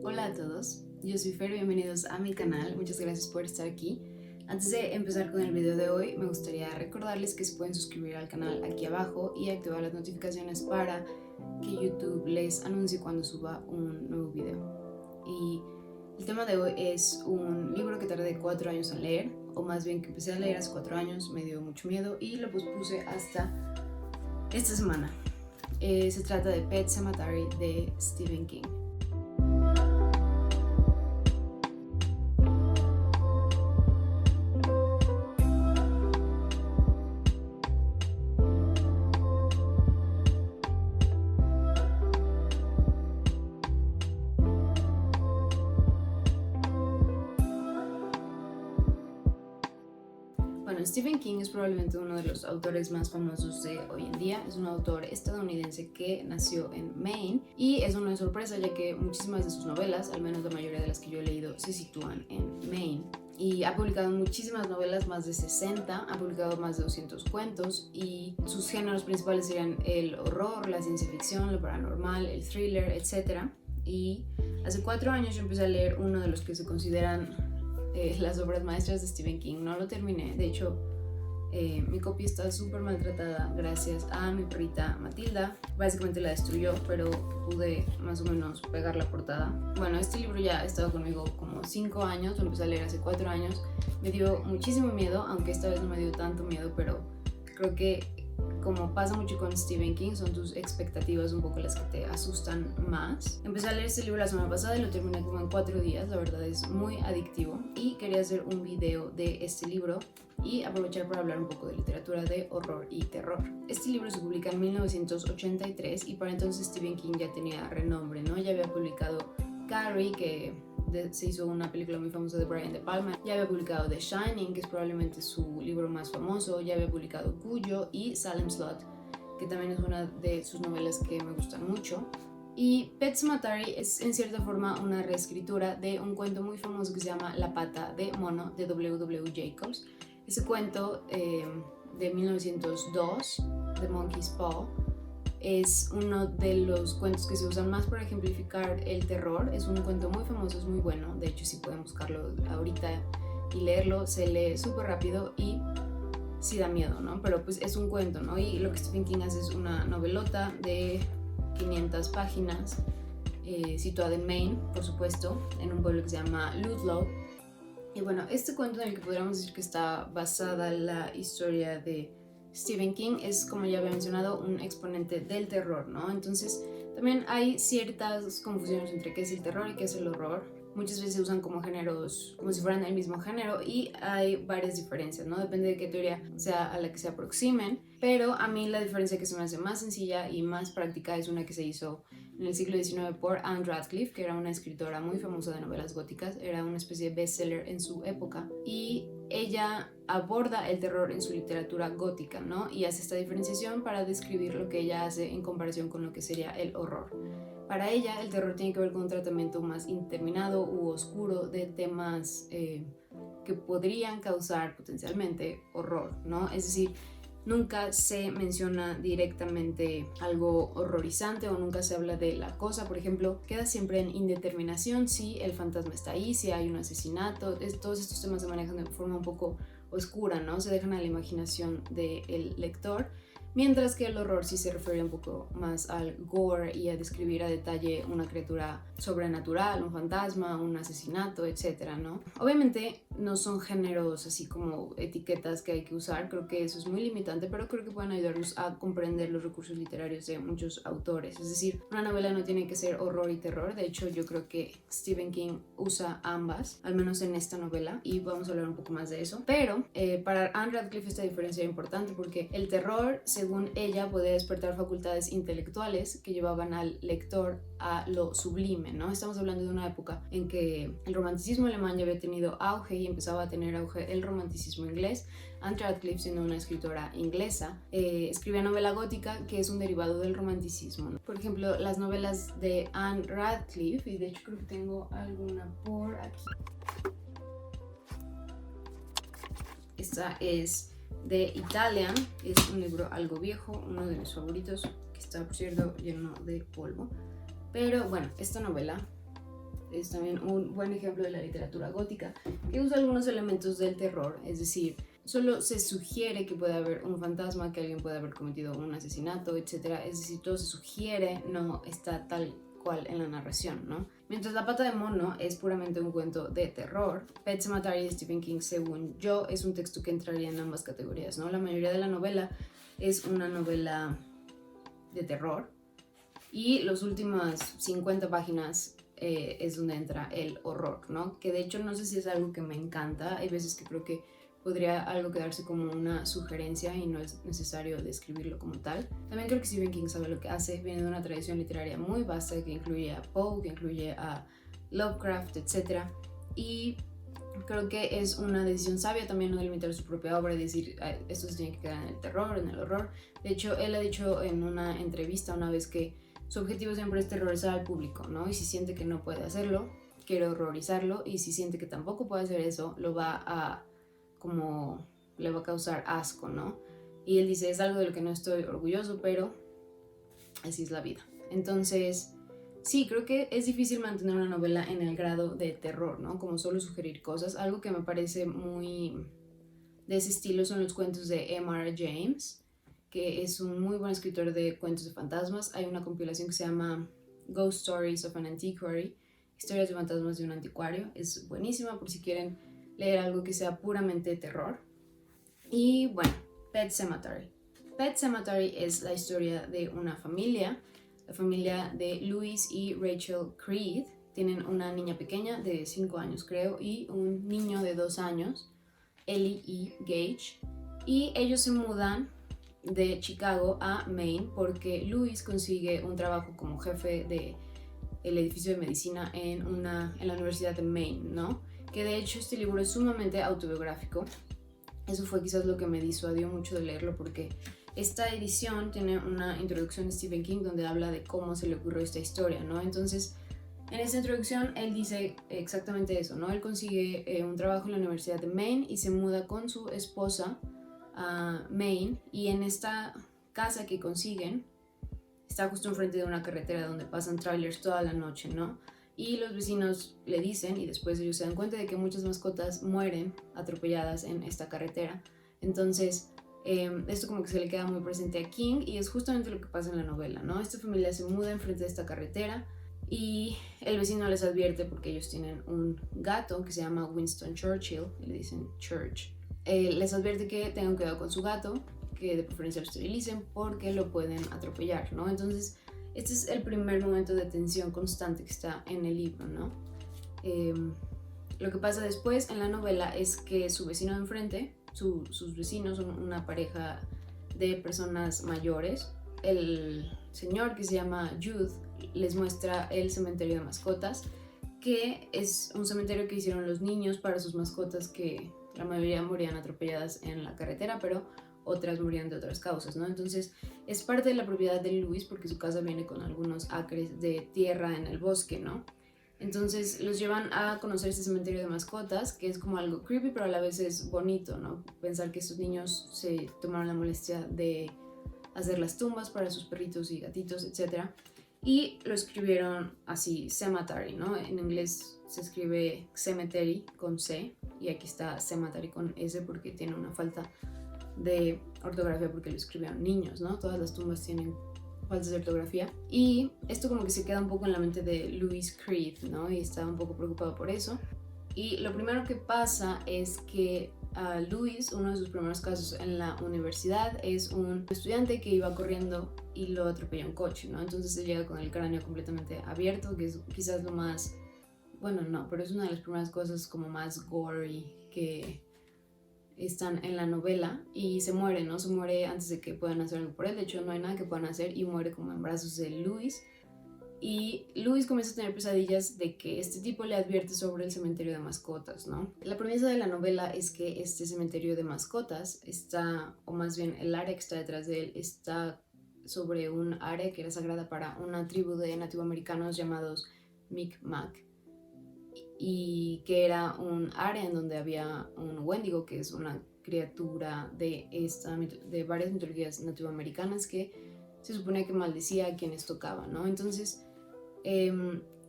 Hola a todos, yo soy Fer, bienvenidos a mi canal, muchas gracias por estar aquí. Antes de empezar con el video de hoy, me gustaría recordarles que se pueden suscribir al canal aquí abajo y activar las notificaciones para que YouTube les anuncie cuando suba un nuevo video. Y el tema de hoy es un libro que tardé 4 años en leer, o más bien que empecé a leer hace 4 años, me dio mucho miedo y lo pospuse hasta esta semana. Se trata de Pet Sematary de Stephen King. Bueno, Stephen King es probablemente uno de los autores más famosos de hoy en día. Es un autor estadounidense que nació en Maine y es una sorpresa ya que muchísimas de sus novelas, al menos la mayoría de las que yo he leído, se sitúan en Maine. Y ha publicado muchísimas novelas, más de 60, ha publicado más de 200 cuentos y sus géneros principales serían el horror, la ciencia ficción, lo paranormal, el thriller, etc. Y hace 4 años yo empecé a leer uno de los que se consideran las obras maestras de Stephen King. No lo terminé, de hecho mi copia está súper maltratada gracias a mi perrita Matilda. Básicamente la destruyó, pero pude más o menos pegar la portada. Bueno, este libro ya ha estado conmigo como 5 años, lo empecé a leer hace 4 años. Me dio muchísimo miedo, aunque esta vez no me dio tanto miedo, pero creo que como pasa mucho con Stephen King, son tus expectativas un poco las que te asustan más. Empecé a leer este libro la semana pasada y lo terminé como en 4 días, la verdad es muy adictivo y quería hacer un video de este libro y aprovechar para hablar un poco de literatura de horror y terror. Este libro se publica en 1983 y para entonces Stephen King ya tenía renombre, ¿no? Ya había publicado Carrie, que se hizo una película muy famosa de Brian De Palma, ya había publicado The Shining, que es probablemente su libro más famoso, ya había publicado Cuyo y Salem Slot, que también es una de sus novelas que me gustan mucho. Y Pet Sematary es en cierta forma una reescritura de un cuento muy famoso que se llama La pata de mono de W.W. Jacobs. Ese cuento de 1902, The Monkey's Paw, es uno de los cuentos que se usan más para ejemplificar el terror. Es un cuento muy famoso, es muy bueno. De hecho, si pueden buscarlo ahorita y leerlo, se lee súper rápido y sí da miedo, ¿no? Pero pues es un cuento, ¿no? Y lo que Stephen King hace es una novelota de 500 páginas, situada en Maine, por supuesto, en un pueblo que se llama Ludlow. Y bueno, este cuento en el que podríamos decir que está basada la historia de Stephen King es, como ya había mencionado, un exponente del terror, ¿no? Entonces también hay ciertas confusiones entre qué es el terror y qué es el horror. Muchas veces se usan como géneros, como si fueran el mismo género, y hay varias diferencias, ¿no? Depende de qué teoría sea a la que se aproximen, pero a mí la diferencia que se me hace más sencilla y más práctica es una que se hizo en el siglo XIX por Anne Radcliffe, que era una escritora muy famosa de novelas góticas, era una especie de bestseller en su época, y ella aborda el terror en su literatura gótica, ¿no? Y hace esta diferenciación para describir lo que ella hace en comparación con lo que sería el horror. Para ella, el terror tiene que ver con un tratamiento más indeterminado u oscuro de temas que podrían causar potencialmente horror, ¿no? Es decir, nunca se menciona directamente algo horrorizante o nunca se habla de la cosa, por ejemplo, queda siempre en indeterminación si el fantasma está ahí, si hay un asesinato. Todos estos temas se manejan de forma un poco oscura, ¿no? Se dejan a la imaginación del lector. Mientras que el horror sí se refiere un poco más al gore y a describir a detalle una criatura sobrenatural, un fantasma, un asesinato, etcétera, ¿no? Obviamente no son géneros así como etiquetas que hay que usar, creo que eso es muy limitante, pero creo que pueden ayudarnos a comprender los recursos literarios de muchos autores. Es decir, una novela no tiene que ser horror y terror, de hecho yo creo que Stephen King usa ambas, al menos en esta novela, y vamos a hablar un poco más de eso. Pero para Anne Radcliffe esta diferencia era importante porque el terror, según ella, podía despertar facultades intelectuales que llevaban al lector a lo sublime, ¿no? Estamos hablando de una época en que el romanticismo alemán ya había tenido auge y empezaba a tener auge el romanticismo inglés. Anne Radcliffe, siendo una escritora inglesa, escribía novela gótica, que es un derivado del romanticismo, ¿no? Por ejemplo, las novelas de Anne Radcliffe, y de hecho creo que tengo alguna por aquí. Esta es de Italian, es un libro algo viejo, uno de mis favoritos, que está por cierto lleno de polvo. Pero bueno, esta novela es también un buen ejemplo de la literatura gótica, que usa algunos elementos del terror, es decir, solo se sugiere que puede haber un fantasma, que alguien puede haber cometido un asesinato, etc. Es decir, todo se sugiere, no está tal cual en la narración, ¿no? Mientras La pata de mono es puramente un cuento de terror, Pet Sematary de Stephen King, según yo, es un texto que entraría en ambas categorías, ¿no? La mayoría de la novela es una novela de terror y las últimas 50 páginas es donde entra el horror, ¿no? Que de hecho no sé si es algo que me encanta, hay veces que creo que podría algo quedarse como una sugerencia y no es necesario describirlo como tal. También creo que Stephen King sabe lo que hace, viene de una tradición literaria muy vasta que incluye a Poe, que incluye a Lovecraft, etc. Y creo que es una decisión sabia también no delimitar su propia obra y decir esto se tiene que quedar en el terror, en el horror. De hecho, él ha dicho en una entrevista una vez que su objetivo siempre es terrorizar al público, ¿no? Y si siente que no puede hacerlo, quiere horrorizarlo, y si siente que tampoco puede hacer eso, lo va a como le va a causar asco, ¿no? Y él dice, es algo de lo que no estoy orgulloso, pero así es la vida. Entonces, sí, creo que es difícil mantener una novela en el grado de terror, ¿no? Como solo sugerir cosas. Algo que me parece muy de ese estilo son los cuentos de M.R. James, que es un muy buen escritor de cuentos de fantasmas. Hay una compilación que se llama Ghost Stories of an Antiquary, historias de fantasmas de un anticuario. Es buenísima por si quieren leer algo que sea puramente terror. Y bueno, Pet Sematary. Pet Sematary es la historia de una familia, la familia de Louis y Rachel Creed. Tienen una niña pequeña de 5 años creo y un niño de 2 años, Ellie y Gage. Y ellos se mudan de Chicago a Maine porque Louis consigue un trabajo como jefe del edificio de medicina en la Universidad de Maine, ¿no? Que de hecho este libro es sumamente autobiográfico. Eso fue quizás lo que me disuadió mucho de leerlo porque esta edición tiene una introducción de Stephen King donde habla de cómo se le ocurrió esta historia, ¿no? Entonces, en esta introducción él dice exactamente eso, ¿no? Él consigue un trabajo en la Universidad de Maine y se muda con su esposa a Maine, y en esta casa que consiguen está justo enfrente de una carretera donde pasan trailers toda la noche, ¿no? Y los vecinos le dicen, y después ellos se dan cuenta de que muchas mascotas mueren atropelladas en esta carretera. Entonces, esto como que se le queda muy presente a King y es justamente lo que pasa en la novela, ¿no? Esta familia se muda enfrente de esta carretera y el vecino les advierte porque ellos tienen un gato que se llama Winston Churchill, y le dicen Church. Les advierte que tengan cuidado con su gato, que de preferencia lo esterilicen porque lo pueden atropellar, ¿no? Entonces, este es el primer momento de tensión constante que está en el libro, ¿no? Lo que pasa después en la novela es que su vecino de enfrente, sus vecinos son una pareja de personas mayores. El señor, que se llama Jude, les muestra el cementerio de mascotas, que es un cementerio que hicieron los niños para sus mascotas, que la mayoría morían atropelladas en la carretera, pero otras morían de otras causas, ¿no? Entonces es parte de la propiedad de Louis porque su casa viene con algunos acres de tierra en el bosque, ¿no? Entonces los llevan a conocer este cementerio de mascotas, que es como algo creepy, pero a la vez es bonito, ¿no? Pensar que estos niños se tomaron la molestia de hacer las tumbas para sus perritos y gatitos, etc. Y lo escribieron así, Cemetery, ¿no? En inglés se escribe cemetery con C, y aquí está Cemetery con S porque tiene una falta de ortografía porque lo escribieron niños, ¿no? Todas las tumbas tienen faltas de ortografía. Y esto como que se queda un poco en la mente de Louis Creed, ¿no? Y está un poco preocupado por eso. Y lo primero que pasa es que a Louis, uno de sus primeros casos en la universidad, es un estudiante que iba corriendo y lo atropella un coche, ¿no? Entonces él llega con el cráneo completamente abierto, que es quizás lo más... Bueno, no, pero es una de las primeras cosas como más gory que están en la novela, y se muere, ¿no? Se muere antes de que puedan hacer algo por él. De hecho, no hay nada que puedan hacer y muere como en brazos de Louis. Y Louis comienza a tener pesadillas de que este tipo le advierte sobre el cementerio de mascotas, ¿no? La premisa de la novela es que este cementerio de mascotas está, o más bien el área que está detrás de él, está sobre un área que era sagrada para una tribu de nativoamericanos llamados Mi'kmaq, y que era un área en donde había un Wendigo, que es una criatura de varias mitologías nativoamericanas que se supone que maldecía a quienes tocaban, ¿no? Entonces,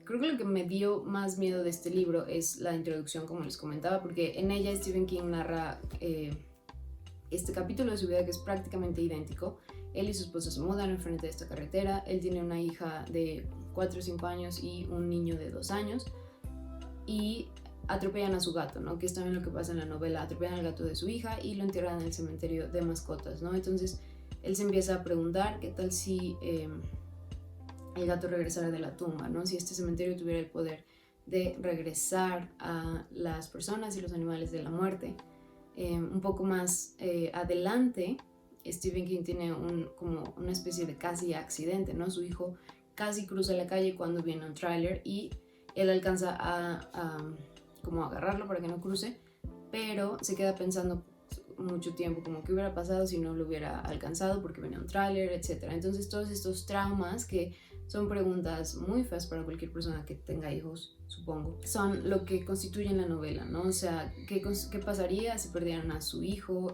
Creo que lo que me dio más miedo de este libro es la introducción, como les comentaba, porque en ella Stephen King narra este capítulo de su vida que es prácticamente idéntico. Él y su esposa se mudan enfrente de esta carretera. Él tiene una hija de 4 o 5 años y un niño de 2 años. Y atropellan a su gato, ¿no? Que es también lo que pasa en la novela. Atropellan al gato de su hija y lo entierran en el cementerio de mascotas, ¿no? Entonces él se empieza a preguntar qué tal si el gato regresara de la tumba, ¿no? Si este cementerio tuviera el poder de regresar a las personas y los animales de la muerte. Un poco más adelante, Stephen King tiene como una especie de casi accidente, ¿no? Su hijo casi cruza la calle cuando viene un tráiler y él alcanza como agarrarlo para que no cruce, pero se queda pensando mucho tiempo como qué hubiera pasado si no lo hubiera alcanzado porque venía un tráiler, etc. Entonces todos estos traumas, que son preguntas muy feas para cualquier persona que tenga hijos, supongo, son lo que constituyen la novela, ¿no? O sea, ¿qué pasaría si perdieran a su hijo?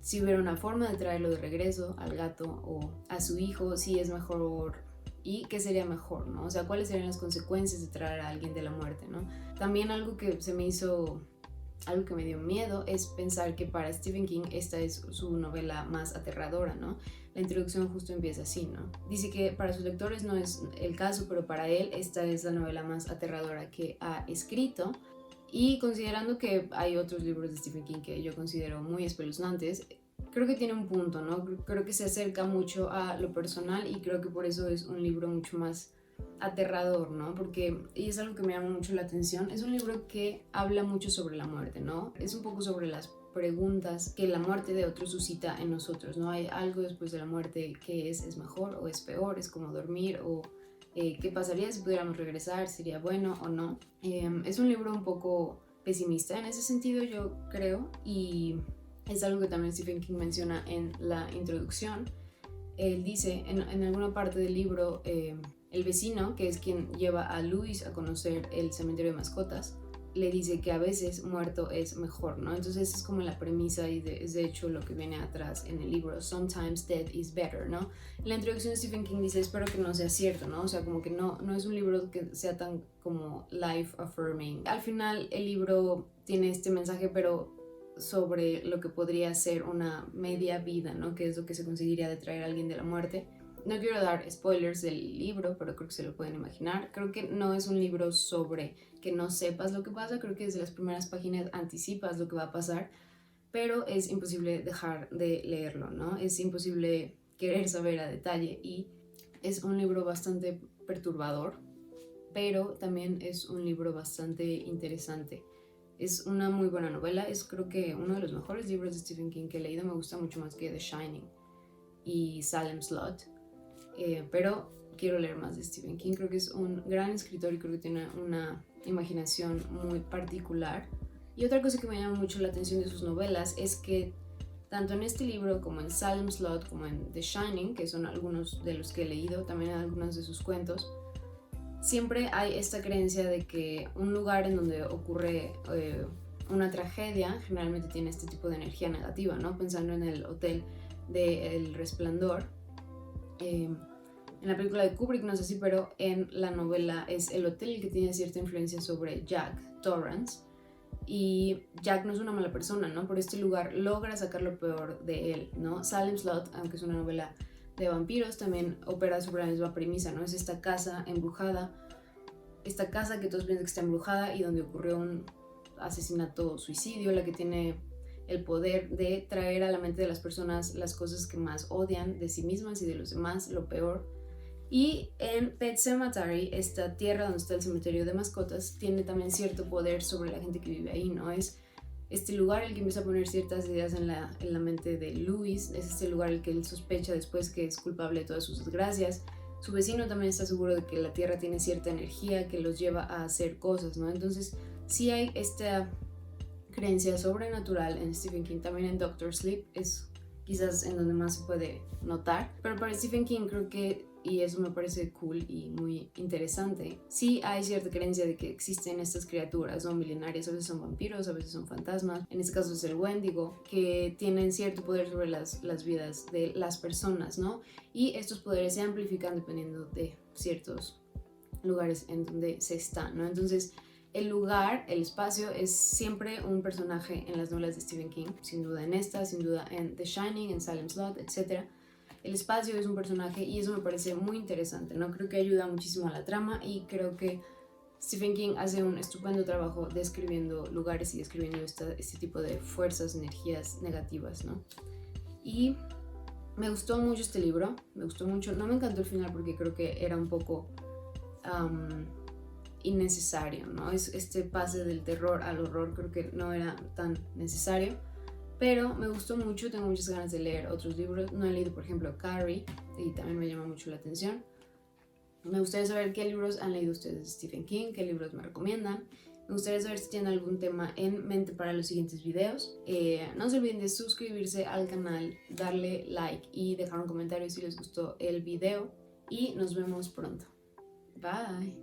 Si hubiera una forma de traerlo de regreso al gato o a su hijo, si es mejor y qué sería mejor, ¿no? O sea, cuáles serían las consecuencias de traer a alguien de la muerte, ¿no? También algo que me dio miedo es pensar que para Stephen King esta es su novela más aterradora, ¿no? La introducción justo empieza así, ¿no? Dice que para sus lectores no es el caso, pero para él esta es la novela más aterradora que ha escrito. Y considerando que hay otros libros de Stephen King que yo considero muy espeluznantes, creo que tiene un punto, ¿no? Creo que se acerca mucho a lo personal y creo que por eso es un libro mucho más aterrador, ¿no? Porque, y es algo que me llama mucho la atención, es un libro que habla mucho sobre la muerte, ¿no? Es un poco sobre las preguntas que la muerte de otros suscita en nosotros, ¿no? Hay algo después de la muerte que es mejor o es peor, es como dormir o qué pasaría si pudiéramos regresar, sería bueno o no. Es un libro un poco pesimista en ese sentido, yo creo, y es algo que también Stephen King menciona en la introducción. Él dice en alguna parte del libro, el vecino, que es quien lleva a Luis a conocer el cementerio de mascotas, le dice que a veces muerto es mejor, ¿no? Entonces es como la premisa y es de hecho lo que viene atrás en el libro, Sometimes Dead is Better, ¿no? En la introducción Stephen King dice, espero que no sea cierto, ¿no? O sea, como que no es un libro que sea tan como life affirming. Al final el libro tiene este mensaje, pero sobre lo que podría ser una media vida, ¿no? Que es lo que se conseguiría de traer a alguien de la muerte. No quiero dar spoilers del libro, pero creo que se lo pueden imaginar. Creo que no es un libro sobre que no sepas lo que pasa, creo que desde las primeras páginas anticipas lo que va a pasar, pero es imposible dejar de leerlo, ¿no? Es imposible querer saber a detalle y es un libro bastante perturbador, pero también es un libro bastante interesante. Es una muy buena novela, es creo que uno de los mejores libros de Stephen King que he leído, me gusta mucho más que The Shining y Salem Slot. Pero quiero leer más de Stephen King, creo que es un gran escritor y creo que tiene una imaginación muy particular. Y otra cosa que me llama mucho la atención de sus novelas es que tanto en este libro como en Salem Slot como en The Shining, que son algunos de los que he leído, también en algunos de sus cuentos, siempre hay esta creencia de que un lugar en donde ocurre una tragedia generalmente tiene este tipo de energía negativa, ¿no? Pensando en el hotel de El Resplandor, en la película de Kubrick no sé si, pero en la novela es el hotel el que tiene cierta influencia sobre Jack Torrance, y Jack no es una mala persona, ¿no? Por este lugar logra sacar lo peor de él, ¿no? Salem Slot, aunque es una novela de vampiros, también opera sobre la misma premisa, ¿no? Es esta casa embrujada, esta casa que todos piensan que está embrujada y donde ocurrió un asesinato, suicidio, la que tiene el poder de traer a la mente de las personas las cosas que más odian de sí mismas y de los demás, lo peor. Y en Pet Sematary, esta tierra donde está el cementerio de mascotas, tiene también cierto poder sobre la gente que vive ahí, ¿no? Es este lugar el que empieza a poner ciertas ideas en la mente de Louis, es este lugar el que él sospecha después que es culpable de todas sus desgracias. Su vecino también está seguro de que la tierra tiene cierta energía que los lleva a hacer cosas, ¿no? Entonces sí hay esta creencia sobrenatural en Stephen King, también en Doctor Sleep es quizás en donde más se puede notar, pero para Stephen King creo que, y eso me parece cool y muy interesante, sí hay cierta creencia de que existen estas criaturas no milenarias, a veces son vampiros, a veces son fantasmas, en este caso es el Wendigo, que tienen cierto poder sobre las vidas de las personas, ¿no? Y estos poderes se amplifican dependiendo de ciertos lugares en donde se está, ¿no? Entonces, el lugar, el espacio es siempre un personaje en las novelas de Stephen King, sin duda en esta, sin duda en The Shining, en Salem's Lot, etc. El espacio es un personaje y eso me parece muy interesante, ¿no? Creo que ayuda muchísimo a la trama y creo que Stephen King hace un estupendo trabajo describiendo lugares y describiendo este tipo de fuerzas, energías negativas, ¿no? Y me gustó mucho este libro, me gustó mucho, no me encantó el final porque creo que era un poco innecesario, ¿no? Este pase del terror al horror creo que no era tan necesario, pero me gustó mucho, tengo muchas ganas de leer otros libros, no he leído por ejemplo Carrie y también me llama mucho la atención. Me gustaría saber qué libros han leído ustedes de Stephen King, qué libros me recomiendan. Me gustaría saber si tienen algún tema en mente para los siguientes videos. No se olviden de suscribirse al canal, darle like y dejar un comentario si les gustó el video. Y nos vemos pronto. Bye.